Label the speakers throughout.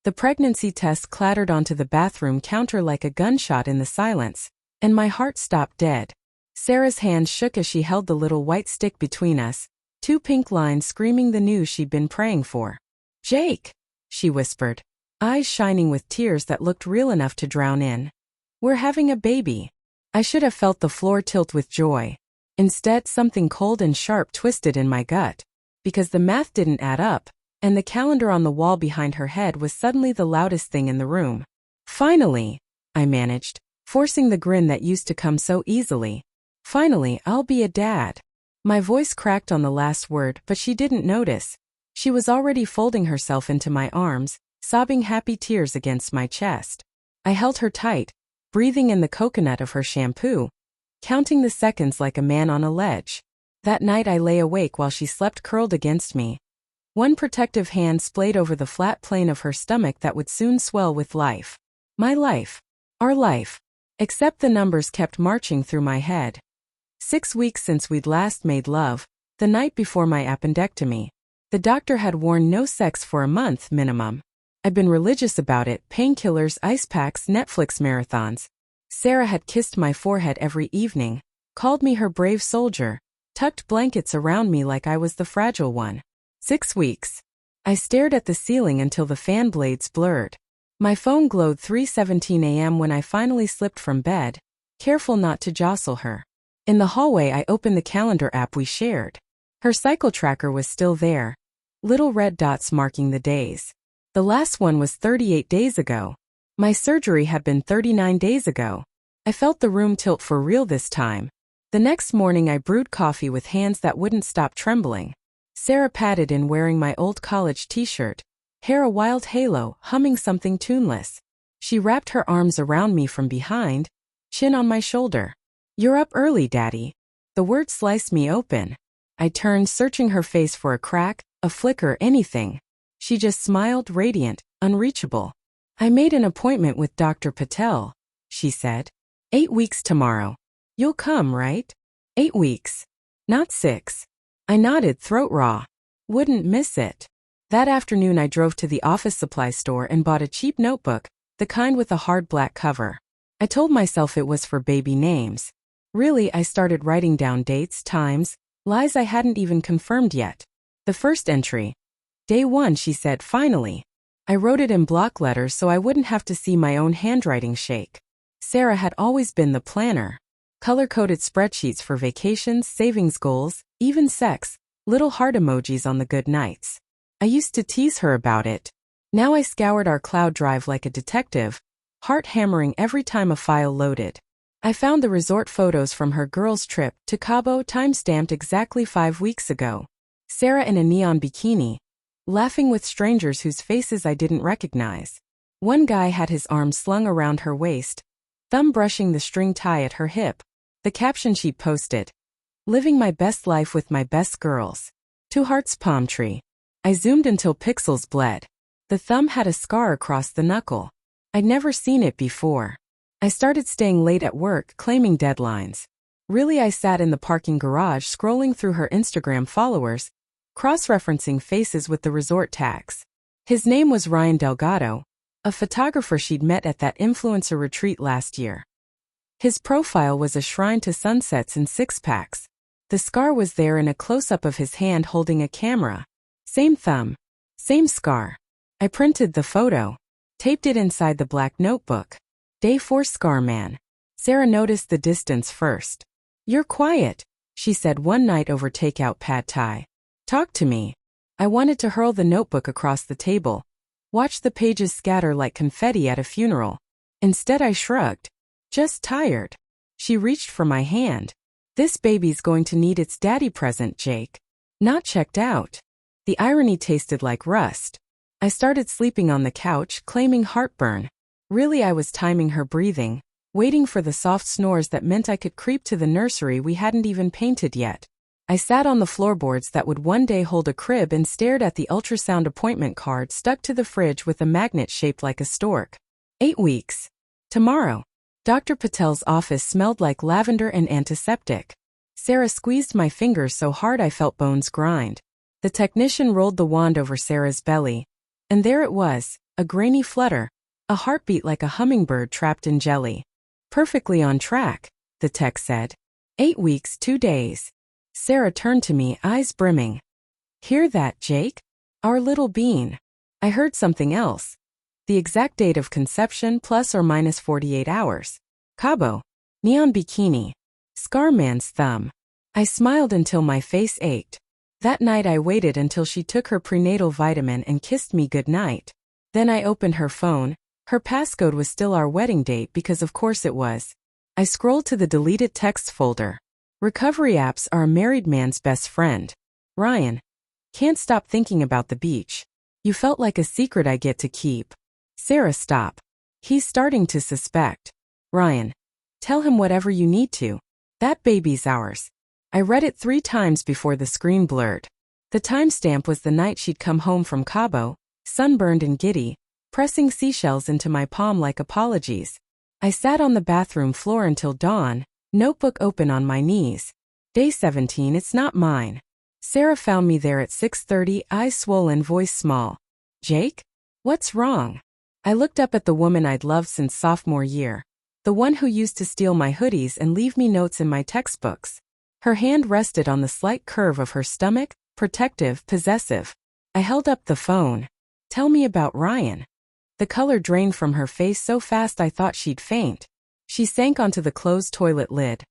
Speaker 1: The pregnancy test clattered onto the bathroom counter like a gunshot in the silence, and my heart stopped dead. Sarah's hand shook as she held the little white stick between us, two pink lines screaming the news she'd been praying for. "Jake," she whispered, eyes shining with tears that looked real enough to drown in. "We're having a baby." I should have felt the floor tilt with joy. Instead, something cold and sharp twisted in my gut, because the math didn't add up, and the calendar on the wall behind her head was suddenly the loudest thing in the room. "Finally," I managed, forcing the grin that used to come so easily. "Finally, I'll be a dad." My voice cracked on the last word, but she didn't notice. She was already folding herself into my arms, sobbing happy tears against my chest. I held her tight, breathing in the coconut of her shampoo, counting the seconds like a man on a ledge. That night I lay awake while she slept curled against me. One protective hand splayed over the flat plane of her stomach that would soon swell with life. My life. Our life. Except the numbers kept marching through my head. 6 weeks since we'd last made love, the night before my appendectomy. The doctor had warned no sex for a month minimum. I'd been religious about it, painkillers, ice packs, Netflix marathons. Sarah had kissed my forehead every evening, called me her brave soldier, tucked blankets around me like I was the fragile one. 6 weeks. I stared at the ceiling until the fan blades blurred. My phone glowed 3:17 a.m. when I finally slipped from bed, careful not to jostle her. In the hallway I opened the calendar app we shared. Her cycle tracker was still there, little red dots marking the days. The last one was 38 days ago. My surgery had been 39 days ago. I felt the room tilt for real this time. The next morning I brewed coffee with hands that wouldn't stop trembling. Sarah patted in wearing my old college t-shirt, hair a wild halo, humming something tuneless. She wrapped her arms around me from behind, chin on my shoulder. "You're up early, Daddy." The word sliced me open. I turned, searching her face for a crack, a flicker, anything. She just smiled, radiant, unreachable. "I made an appointment with Dr. Patel," she said. 8 weeks tomorrow. You'll come, right? 8 weeks. Not 6. I nodded, throat raw. Wouldn't miss it. That afternoon I drove to the office supply store and bought a cheap notebook, the kind with a hard black cover. I told myself it was for baby names. Really, I started writing down dates, times, lies I hadn't even confirmed yet. The first entry. Day 1, she said, finally. I wrote it in block letters so I wouldn't have to see my own handwriting shake. Sarah had always been the planner. Color-coded spreadsheets for vacations, savings goals, even sex, little heart emojis on the good nights. I used to tease her about it. Now I scoured our cloud drive like a detective, heart hammering every time a file loaded. I found the resort photos from her girls' trip to Cabo, time-stamped exactly 5 weeks ago. Sarah in a neon bikini, laughing with strangers whose faces I didn't recognize. One guy had his arm slung around her waist, thumb brushing the string tie at her hip. The caption she'd posted, "Living my best life with my best girls. 2 hearts palm tree." I zoomed until pixels bled. The thumb had a scar across the knuckle. I'd never seen it before. I started staying late at work, claiming deadlines. Really, I sat in the parking garage scrolling through her Instagram followers, cross-referencing faces with the resort tags. His name was Ryan Delgado, a photographer she'd met at that influencer retreat last year. His profile was a shrine to sunsets and six-packs. The scar was there in a close-up of his hand holding a camera. Same thumb. Same scar. I printed the photo, taped it inside the black notebook. Day 4 Scar Man. Sarah noticed the distance first. "You're quiet," she said one night over takeout pad thai. "Talk to me." I wanted to hurl the notebook across the table, watch the pages scatter like confetti at a funeral. Instead I shrugged. Just tired. She reached for my hand. "This baby's going to need its daddy present, Jake." Not checked out. The irony tasted like rust. I started sleeping on the couch, claiming heartburn. Really, I was timing her breathing, waiting for the soft snores that meant I could creep to the nursery we hadn't even painted yet. I sat on the floorboards that would one day hold a crib and stared at the ultrasound appointment card stuck to the fridge with a magnet shaped like a stork. 8 weeks. Tomorrow. Dr. Patel's office smelled like lavender and antiseptic. Sarah squeezed my fingers so hard I felt bones grind. The technician rolled the wand over Sarah's belly, and there it was, a grainy flutter, a heartbeat like a hummingbird trapped in jelly. Perfectly on track, the text said. 8 weeks, 2 days. Sarah turned to me, eyes brimming. Hear that, Jake? Our little bean. I heard something else. The exact date of conception plus or minus 48 hours. Cabo. Neon bikini. Scarman's thumb. I smiled until my face ached. That night I waited until she took her prenatal vitamin and kissed me goodnight. Then I opened her phone. Her passcode was still our wedding date because of course it was. I scrolled to the deleted texts folder. Recovery apps are a married man's best friend. Ryan. Can't stop thinking about the beach. You felt like a secret I get to keep. Sarah, stop. He's starting to suspect. Ryan. Tell him whatever you need to. That baby's ours. I read it 3 times before the screen blurred. The timestamp was the night she'd come home from Cabo, sunburned and giddy, pressing seashells into my palm like apologies. I sat on the bathroom floor until dawn, notebook open on my knees. Day 17, it's not mine. Sarah found me there at 6:30, eyes swollen, voice small. Jake? What's wrong? I looked up at the woman I'd loved since sophomore year. The one who used to steal my hoodies and leave me notes in my textbooks. Her hand rested on the slight curve of her stomach, protective, possessive. I held up the phone. Tell me about Ryan. The color drained from her face so fast I thought she'd faint. She sank onto the closed toilet lid,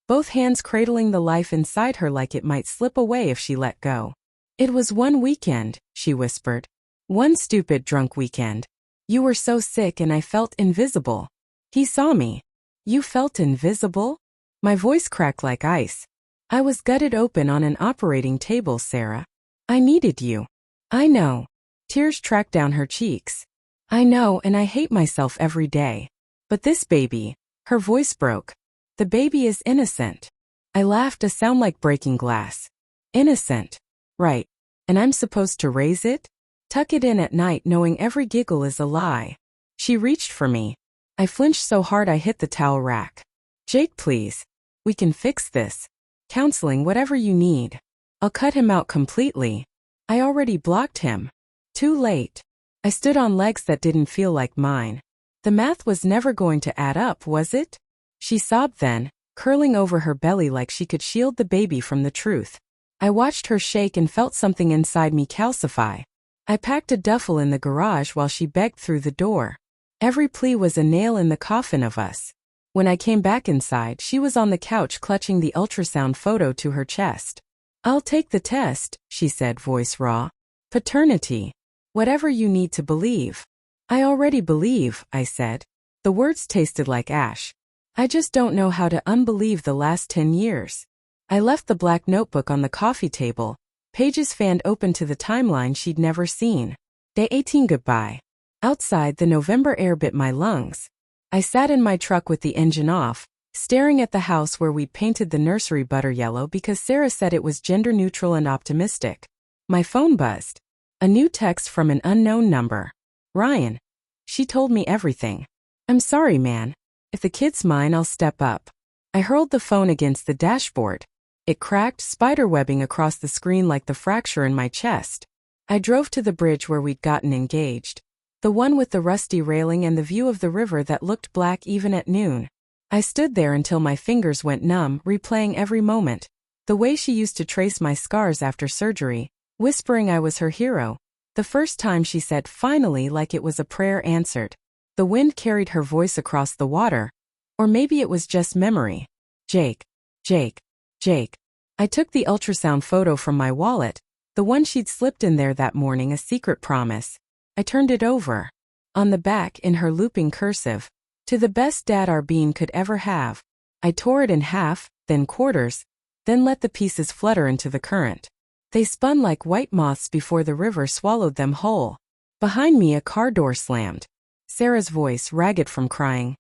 Speaker 1: both hands cradling the life inside her like it might slip away if she let go. It was one weekend, she whispered. One stupid drunk weekend. You were so sick and I felt invisible. He saw me. You felt invisible? My voice cracked like ice. I was gutted open on an operating table, Sarah. I needed you. I know. Tears tracked down her cheeks. I know, and I hate myself every day. But this baby, her voice broke. The baby is innocent. I laughed, a sound like breaking glass. Innocent. Right. And I'm supposed to raise it? Tuck it in at night knowing every giggle is a lie. She reached for me. I flinched so hard I hit the towel rack. Jake, please. We can fix this. Counseling, whatever you need. I'll cut him out completely. I already blocked him. Too late. I stood on legs that didn't feel like mine. The math was never going to add up, was it? She sobbed then, curling over her belly like she could shield the baby from the truth. I watched her shake and felt something inside me calcify. I packed a duffel in the garage while she begged through the door. Every plea was a nail in the coffin of us. When I came back inside, she was on the couch clutching the ultrasound photo to her chest. I'll take the test, she said, voice raw. Paternity. Whatever you need to believe. I already believe, I said. The words tasted like ash. I just don't know how to unbelieve the last 10 years. I left the black notebook on the coffee table, pages fanned open to the timeline she'd never seen. Day 18, goodbye. Outside, the November air bit my lungs. I sat in my truck with the engine off, staring at the house where we'd painted the nursery butter yellow because Sarah said it was gender neutral and optimistic. My phone buzzed. A new text from an unknown number. Ryan. She told me everything. I'm sorry, man. If the kid's mine, I'll step up. I hurled the phone against the dashboard. It cracked, spiderwebbing across the screen like the fracture in my chest. I drove to the bridge where we'd gotten engaged. The one with the rusty railing and the view of the river that looked black even at noon. I stood there until my fingers went numb, replaying every moment. The way she used to trace my scars after surgery, whispering I was her hero. The first time she said finally like it was a prayer answered. The wind carried her voice across the water. Or maybe it was just memory. Jake. Jake. Jake. I took the ultrasound photo from my wallet, the one she'd slipped in there that morning, a secret promise. I turned it over. On the back, in her looping cursive, to the best dad our bean could ever have. I tore it in half, then quarters, then let the pieces flutter into the current. They spun like white moths before the river swallowed them whole. Behind me, a car door slammed. Sarah's voice, ragged from crying.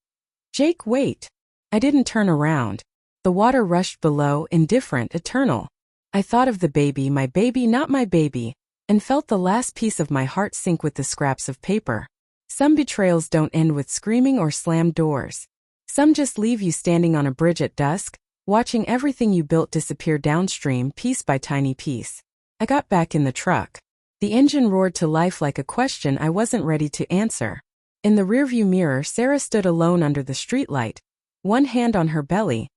Speaker 1: Jake, wait. I didn't turn around. The water rushed below, indifferent, eternal. I thought of the baby, my baby, not my baby, and felt the last piece of my heart sink with the scraps of paper. Some betrayals don't end with screaming or slammed doors. Some just leave you standing on a bridge at dusk, watching everything you built disappear downstream piece by tiny piece. I got back in the truck. The engine roared to life like a question I wasn't ready to answer. In the rearview mirror, Sarah stood alone under the streetlight, one hand on her belly,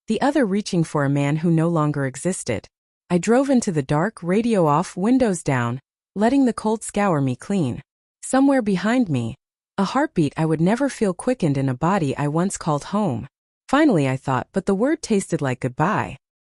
Speaker 1: the other reaching for a man who no longer existed. I drove into the dark, radio off, windows down, letting the cold scour me clean. Somewhere behind me, a heartbeat I would never feel quickened in a body I once called home. Finally, I thought, but the word tasted like goodbye.